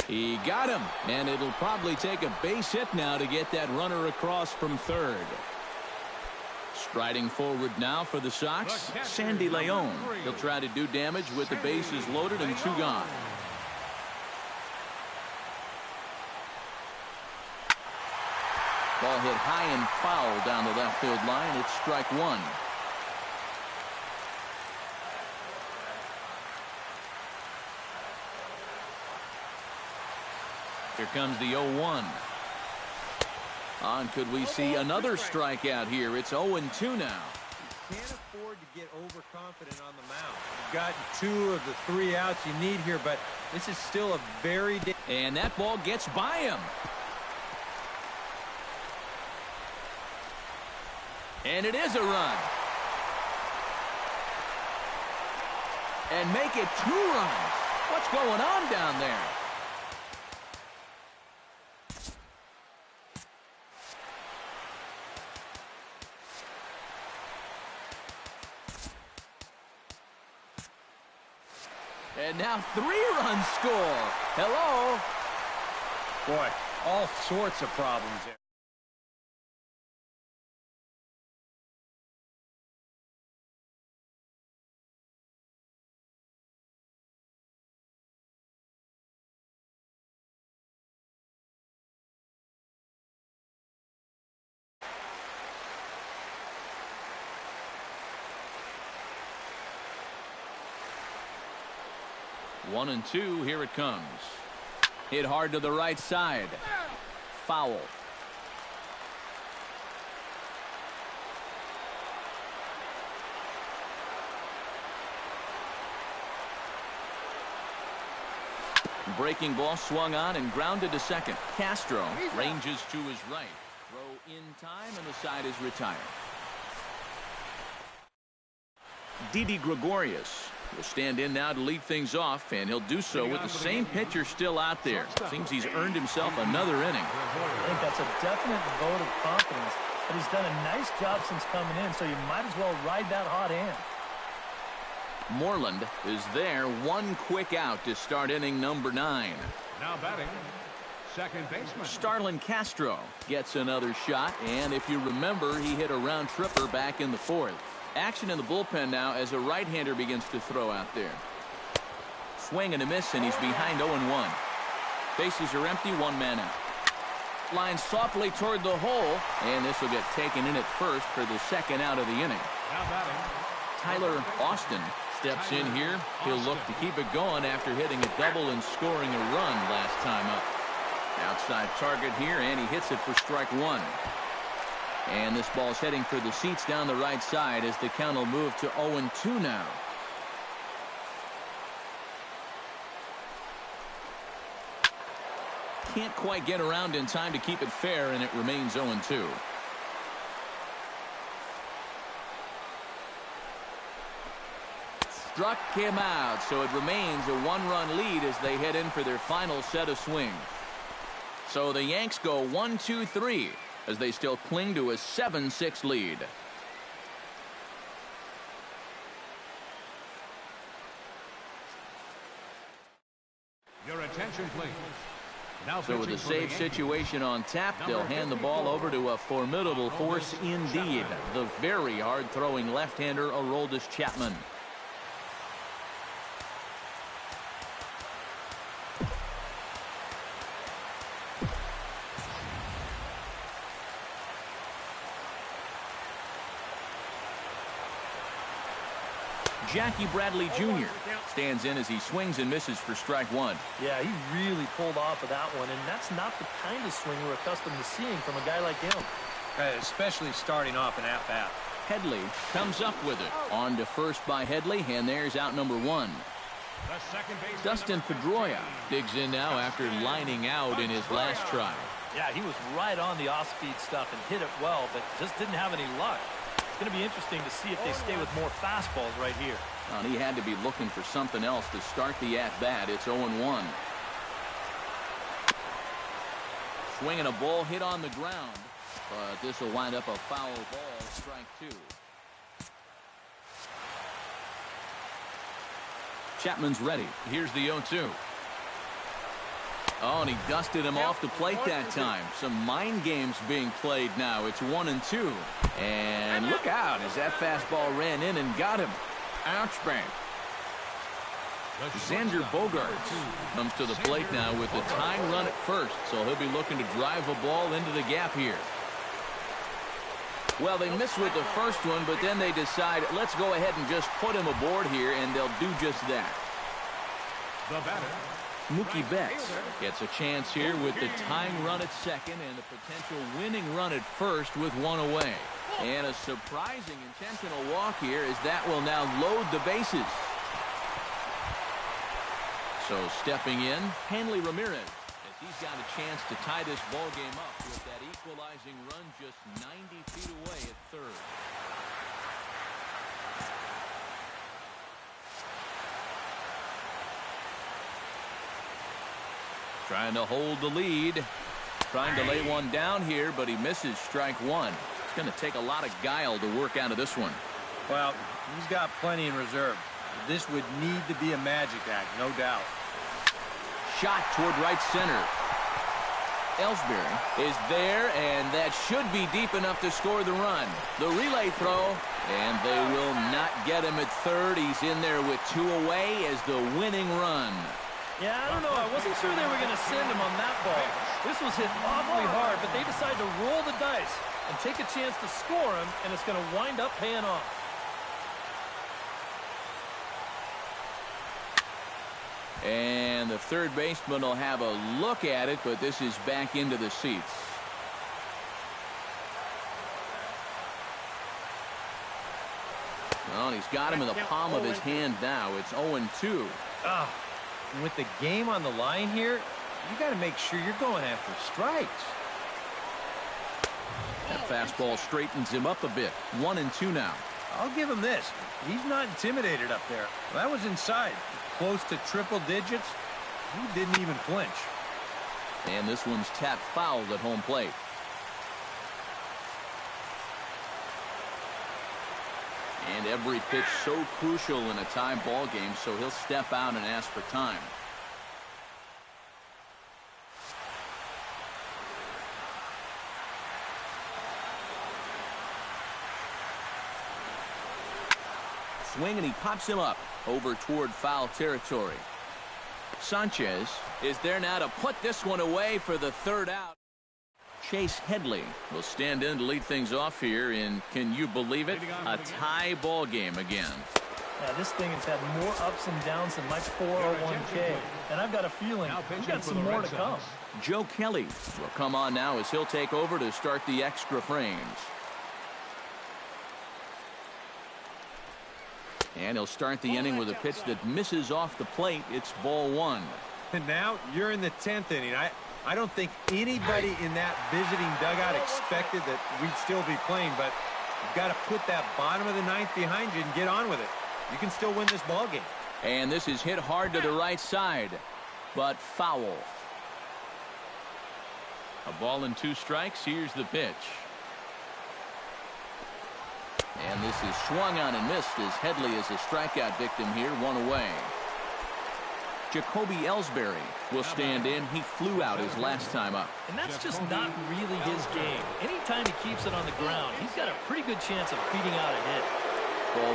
He got him, and it'll probably take a base hit now to get that runner across from third. Striding forward now for the Sox, Sandy Leon. He'll try to do damage with the bases loaded and 2 gone. Ball hit high and foul down the left field line. It's strike 1. Here comes the 0-1. On, could we see another strikeout here? It's 0-2 now. You can't afford to get overconfident on the mound. You've got 2 of the 3 outs you need here, but this is still a very... And that ball gets by him. And it is a run. And make it 2 runs. What's going on down there? And now 3 runs score. Hello. Boy, all sorts of problems there. One and 2, here it comes. Hit hard to the right side. Foul. Breaking ball swung on and grounded to second. Castro ranges to his right. Throw in time and the side is retired. Didi Gregorius will stand in now to lead things off, and he'll do so with the same pitcher still out there. Seems he's earned himself another inning. I think that's a definite vote of confidence, but he's done a nice job since coming in, so you might as well ride that hot hand. Moreland is there, 1 quick out to start inning number 9. Now batting, second baseman Starlin Castro gets another shot, and if you remember, he hit a round tripper back in the 4th. Action in the bullpen now as a right-hander begins to throw out there. Swing and a miss, and he's behind 0-1. Bases are empty, 1 man out. Line softly toward the hole, and this will get taken in at first for the 2nd out of the inning. now batting. Tyler Austin steps in here. He'll look to keep it going after hitting a double and scoring a run last time up. Outside target here, and he hits it for strike 1. And this ball's heading for the seats down the right side as the count will move to 0-2 now. Can't quite get around in time to keep it fair, and it remains 0-2. struck him out, so it remains a one-run lead as they head in for their final set of swings. So the Yanks go 1-2-3 as they still cling to a 7-6 lead. Your attention, please. Now So with a pitching for the safe Yankees. situation on tap, they'll hand the ball over to a formidable force indeed, the very hard-throwing left-hander Aroldis Chapman. Jackie Bradley Jr. stands in as he swings and misses for strike one. Yeah, he really pulled off of that one, and that's not the kind of swing we're accustomed to seeing from a guy like him. Especially starting off an at-bat. Headley comes up with it. On to first by Headley, and there's out number one. The second baseman, Dustin Pedroia digs in now after lining out in his last try. Yeah, he was right on the off-speed stuff and hit it well, but just didn't have any luck. It's going to be interesting to see if they stay with more fastballs right here. And he had to be looking for something else to start the at-bat. It's 0-1. Swinging a ball hit on the ground, but this will wind up a foul ball, strike two. Chapman's ready. Here's the 0-2. Oh, and he dusted him off the plate that time. Some mind games being played now. It's 1-2. And look out as that fastball ran in and got him. Ouch bang. Xander Bogaerts comes to the plate now with the tying run at first, so he'll be looking to drive a ball into the gap here. Well, they missed with the first one, but then they decide, let's go ahead and just put him aboard here, and they'll do just that. the batter. Mookie Betts gets a chance here with the tying run at second and the potential winning run at first with one away. And a surprising intentional walk here as that will now load the bases. So stepping in, Hanley Ramirez, as he's got a chance to tie this ball game up with that equalizing run just 90 feet away at third. Trying to hold the lead. Trying to lay one down here, but he misses strike one. It's going to take a lot of guile to work out of this one. Well, he's got plenty in reserve. This would need to be a magic act, no doubt. Shot toward right center. Ellsbury is there, and that should be deep enough to score the run. The relay throw, and they will not get him at third. He's in there with two away as the winning run. Yeah, I don't know. I wasn't sure they were going to send him on that ball. This was hit awfully hard, but they decided to roll the dice and take a chance to score him, and it's going to wind up paying off. And the third baseman will have a look at it, but this is back into the seats. Well, he's got him in the palm of his hand now. It's 0-2. With the game on the line here, you got to make sure you're going after strikes. That fastball straightens him up a bit. 1-2 now. I'll give him this. He's not intimidated up there. That was inside. Close to triple digits. He didn't even flinch. And this one's tapped foul at home plate. And every pitch so crucial in a tie ball game, so he'll step out and ask for time. Swing, and he pops him up over toward foul territory. Sanchez is there now to put this one away for the third out. Chase Headley will stand in to lead things off here in, can you believe it, a tie ball game again. Yeah, this thing has had more ups and downs than my 401k, and I've got a feeling we've got some more to come. Joe Kelly will come on now as he'll take over to start the extra frames. And he'll start the inning with a pitch that misses off the plate. It's ball one. And now you're in the 10th inning. I don't think anybody in that visiting dugout expected that we'd still be playing, but you've got to put that bottom of the ninth behind you and get on with it. You can still win this ball game. And this is hit hard to the right side, but foul. A ball and 2 strikes. Here's the pitch. And this is swung on and missed as Headley is a strikeout victim here, 1 away. Jacoby Ellsbury will stand in. He flew out his last time up. And that's just not really his game. Anytime he keeps it on the ground, he's got a pretty good chance of beating out a hit. Ball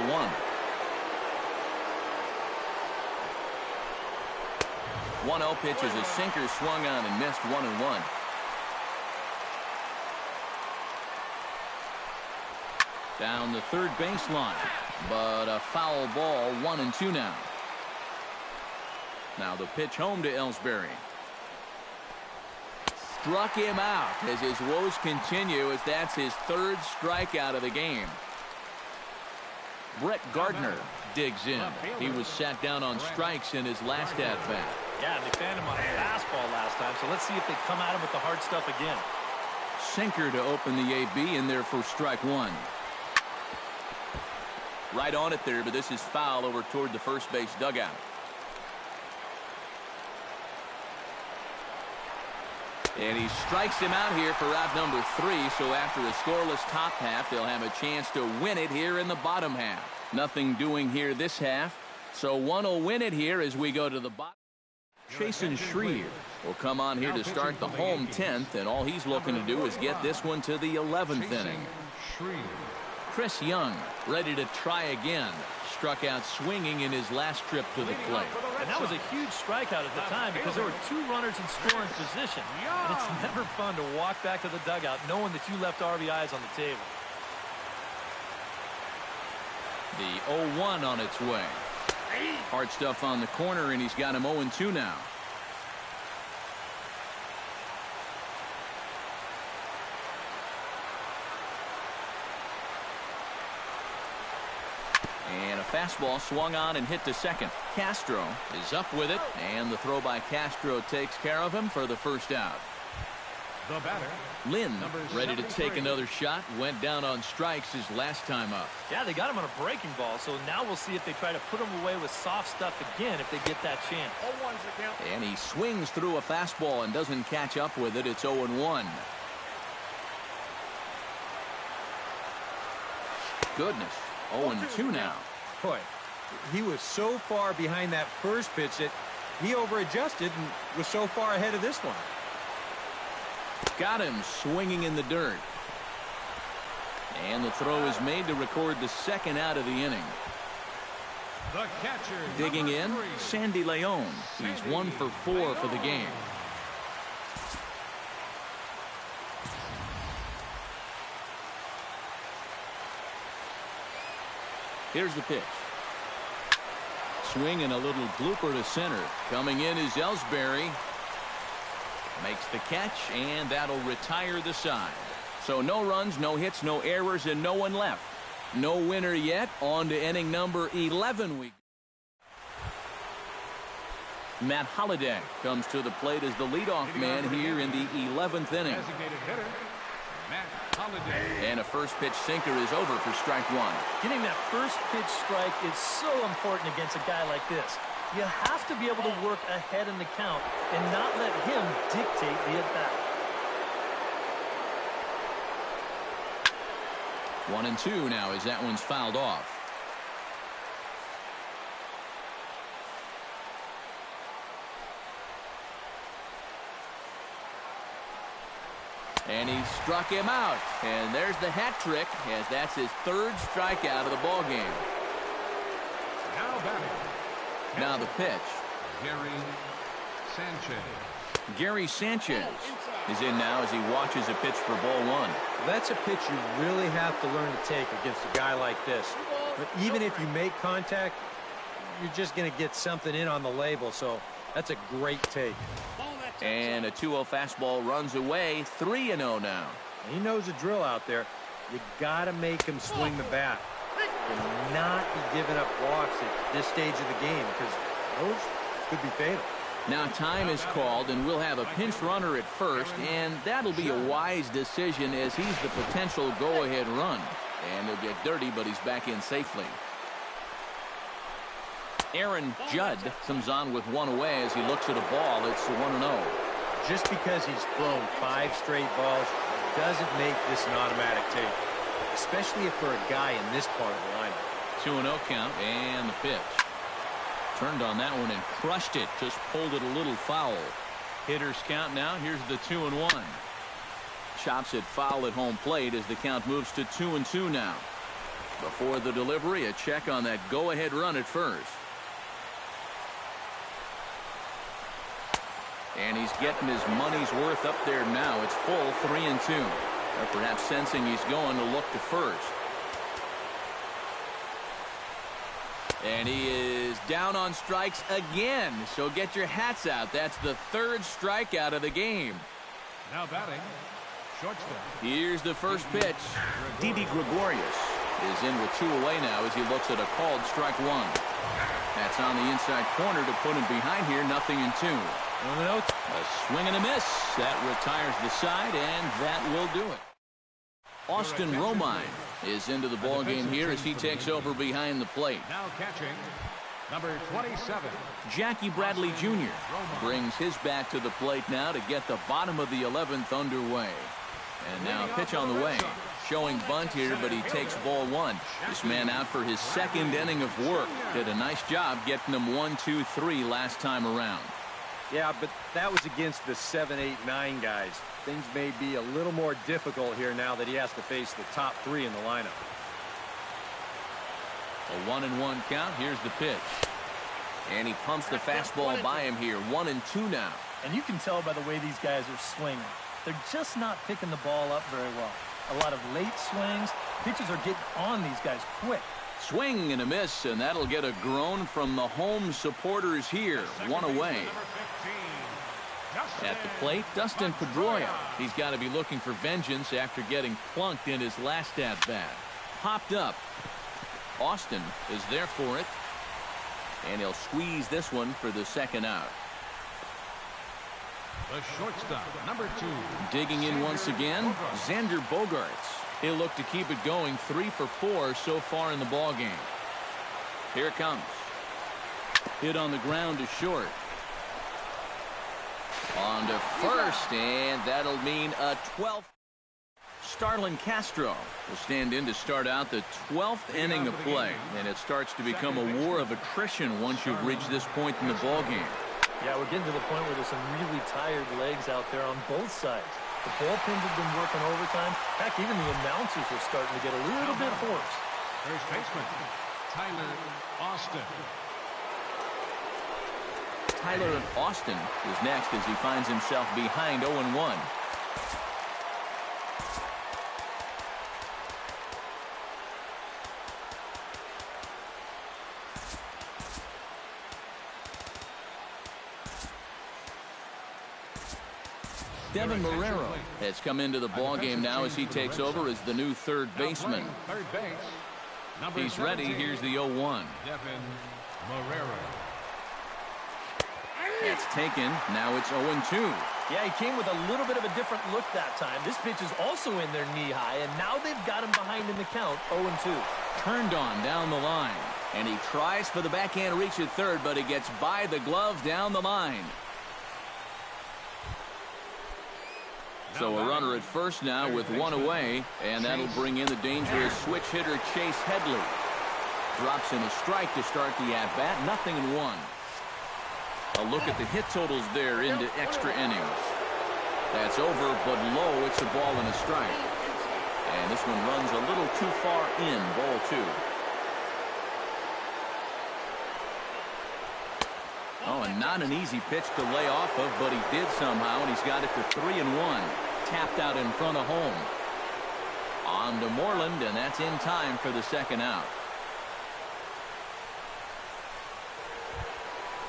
1. 1-0 pitch is a sinker swung on and missed, 1-1. Down the third baseline, but a foul ball, 1-2 now. Now the pitch home to Ellsbury. Struck him out as his woes continue, as that's his 3rd strikeout of the game. Brett Gardner digs in. He was sat down on strikes in his last at-bat. Yeah, they fanned him on a fastball last time, so let's see if they come at him with the hard stuff again. Sinker to open the AB in there for strike 1. Right on it there, but this is foul over toward the first base dugout. And he strikes him out here for out number 3, so after a scoreless top half, they'll have a chance to win it here in the bottom half. Nothing doing here this half, so one will win it here as we go to the bottom. Chasen Shreve will come on here to start the home 10th, and all he's looking to do is get this one to the 11th inning. Chris Young ready to try again. Struck out swinging in his last trip to the plate. And that was a huge strikeout at the time because there were 2 runners in scoring position. And it's never fun to walk back to the dugout knowing that you left RBIs on the table. The 0-1 on its way. Hard stuff on the corner, and he's got him 0-2 now. And a fastball swung on and hit to second. Castro is up with it, and the throw by Castro takes care of him for the first out. The batter, Lynn ready to take another shot. Went down on strikes his last time up. Yeah, they got him on a breaking ball, so now we'll see if they try to put him away with soft stuff again if they get that chance. And he swings through a fastball and doesn't catch up with it. It's 0-1. Goodness. 0-2 now. Boy, he was so far behind that first pitch that he over-adjusted and was so far ahead of this one. Got him swinging in the dirt. And the throw is made to record the second out of the inning. the catcher. Digging in, Sandy Leon. He's 1 for 4 for the game. Here's the pitch. Swing and a little blooper to center. Coming in is Ellsbury. Makes the catch, and that'll retire the side. So no runs, no hits, no errors, and no one left. No winner yet. On to inning number 11. Matt Holliday comes to the plate as the leadoff man here in the 11th inning. Designated hitter, Matt Holliday. And a first pitch sinker is over for strike one. Getting that first pitch strike is so important against a guy like this. You have to be able to work ahead in the count and not let him dictate the at-bat. 1-2 now as that one's fouled off. And he struck him out. And there's the hat trick, as that's his third strikeout of the ball game. Now batting. Now the pitch. Gary Sanchez. Gary Sanchez is in now as he watches a pitch for ball one. That's a pitch you really have to learn to take against a guy like this. But even if you make contact, you're just going to get something in on the label. So that's a great take. And a 2-0 fastball runs away. 3-0 now. He knows the drill out there. You got to make him swing the bat and not be giving up walks at this stage of the game, because those could be fatal. Now time is called, and we'll have a pinch runner at first, and that'll be a wise decision as he's the potential go-ahead run. And he'll get dirty, but he's back in safely. Aaron Judd comes on with one away as he looks at a ball. It's 1-0. Just because he's thrown 5 straight balls doesn't make this an automatic take, especially for a guy in this part of the lineup. 2-0 count, and the pitch. Turned on that one and crushed it. Just pulled it a little foul. Hitters count now. Here's the 2-1. Chops it foul at home plate as the count moves to 2-2 now. Before the delivery, a check on that go-ahead run at first. And he's getting his money's worth up there now. It's full 3-2. Or perhaps sensing he's going to look to first. And he is down on strikes again. So get your hats out. That's the 3rd strikeout of the game. Now batting, shortstop. Here's the first pitch. Didi Gregorius is in with 2 away now as he looks at a called strike 1. That's on the inside corner to put him behind here. 0-2. A swing and a miss. That retires the side, and that will do it. Austin Romine is into the ball game here as he takes over behind the plate. Now catching, number 27. Jackie Bradley Jr. brings his bat to the plate now to get the bottom of the 11th underway. And now a pitch on the way. Showing bunt here, but he takes ball 1. This man out for his 2nd inning of work. Did a nice job getting them 1-2-3 last time around. Yeah, but that was against the 7, 8, 9 guys. Things may be a little more difficult here now that he has to face the top 3 in the lineup. A 1-1 count. Here's the pitch. And he pumps the fastball by him here. 1-2 now. And you can tell by the way these guys are swinging. They're just not picking the ball up very well. A lot of late swings. Pitchers are getting on these guys quick. Swing and a miss, and that'll get a groan from the home supporters here. 1 away. At the plate, Dustin Pedroia. He's got to be looking for vengeance after getting plunked in his last at-bat. Popped up. Austin is there for it. And he'll squeeze this one for the 2nd out. The shortstop, number 2. Digging in once again, Xander Bogaerts. He'll look to keep it going. 3 for 4 so far in the ball game. Here it comes. Hit on the ground to short. On to first, and that'll mean a 12th. Starlin Castro will stand in to start out the 12th inning of play, and it starts to become a war of attrition once you've reached this point in the ball game. Yeah, we're getting to the point where there's some really tired legs out there on both sides. The bullpens have been working overtime. Heck, even the announcers are starting to get a little bit hoarse. First baseman, Tyler Austin. Tyler Austin is next as he finds himself behind 0-1. Devin Marrero has come into the ball game now as he takes over as the new 3rd baseman. Third base. He's ready. Here's the 0-1. Devin Marrero. It's taken. Now it's 0-2. Yeah, he came with a little bit of a different look that time. This pitch is also in their knee high, and now they've got him behind in the count, 0-2. Turned on down the line, and he tries for the backhand reach at third, but he gets by the glove down the line. So a runner at first now with 1 away, and that'll bring in the dangerous switch hitter Chase Headley. Drops in a strike to start the at-bat. 0-1. A look at the hit totals there into extra innings. That's over, but low. It's a ball and a strike. And this one runs a little too far in. Ball 2. Oh, and not an easy pitch to lay off of, but he did somehow, and he's got it to 3-1. Tapped out in front of home. On to Moreland, and that's in time for the 2nd out.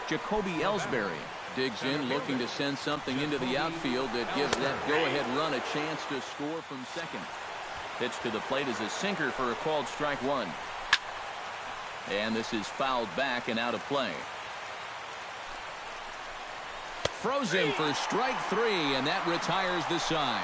Jacoby Ellsbury digs in, looking to send something into the outfield that gives that go-ahead run a chance to score from second. Pitch to the plate is a sinker for a called strike 1. And this is fouled back and out of play. Frozen for strike 3, and that retires the side.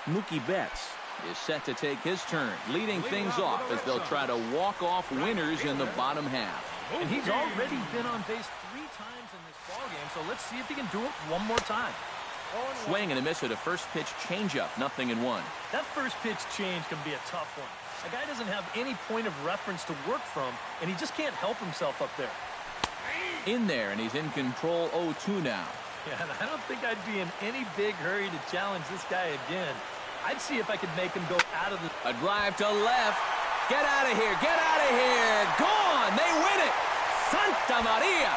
Mookie Betts is set to take his turn, leading things off as they'll try to walk off winners in the bottom half. And he's already been on base 3 times in this ballgame, so let's see if he can do it one more time. Swing and a miss at a first pitch changeup, 0-1. That first pitch change can be a tough one. A guy doesn't have any point of reference to work from, and he just can't help himself up there. In there, and he's in control 0-2 now. Yeah, and I don't think I'd be in any big hurry to challenge this guy again. I'd see if I could make him go out of the... A drive to left. Get out of here. Get out of here. Gone. They win it. Santa Maria.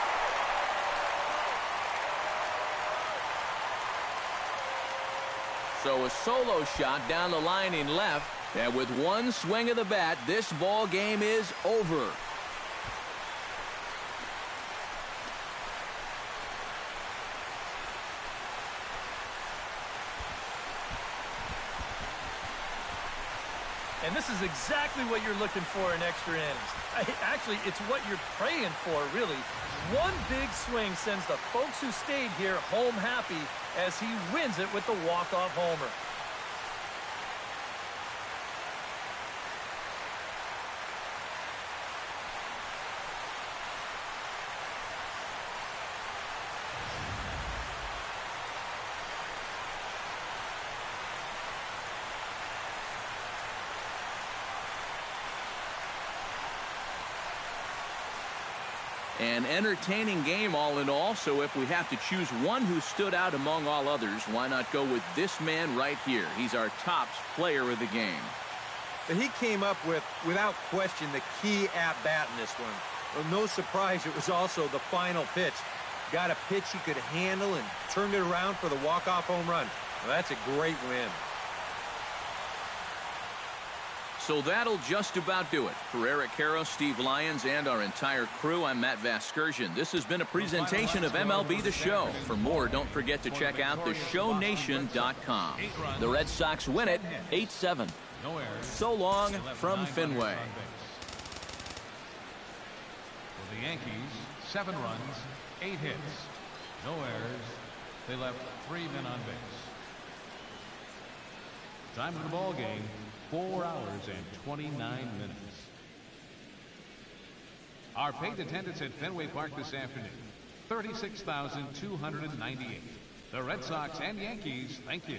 So a solo shot down the line in left. And with one swing of the bat, this ball game is over. And this is exactly what you're looking for in extra innings. Actually, it's what you're praying for, really. One big swing sends the folks who stayed here home happy as he wins it with the walk-off homer. An entertaining game all in all, so if we have to choose one who stood out among all others, why not go with this man right here? He's our tops player of the game. But he came up with, without question, the key at-bat in this one. Well, no surprise, it was also the final pitch. Got a pitch he could handle and turned it around for the walk-off home run. Well, that's a great win. So that'll just about do it. For Eric Harrow, Steve Lyons, and our entire crew, I'm Matt Vasgersian. This has been a presentation of MLB The Show. For more, don't forget to check out theshownation.com. The Red Sox win it 8-7. So long from Fenway. For the Yankees, 7 runs, 8 hits, no errors. They left 3 men on base. Time of the ball game, 4 hours and 29 minutes. Our paid attendance at Fenway Park this afternoon, 36,298. The Red Sox and Yankees, thank you.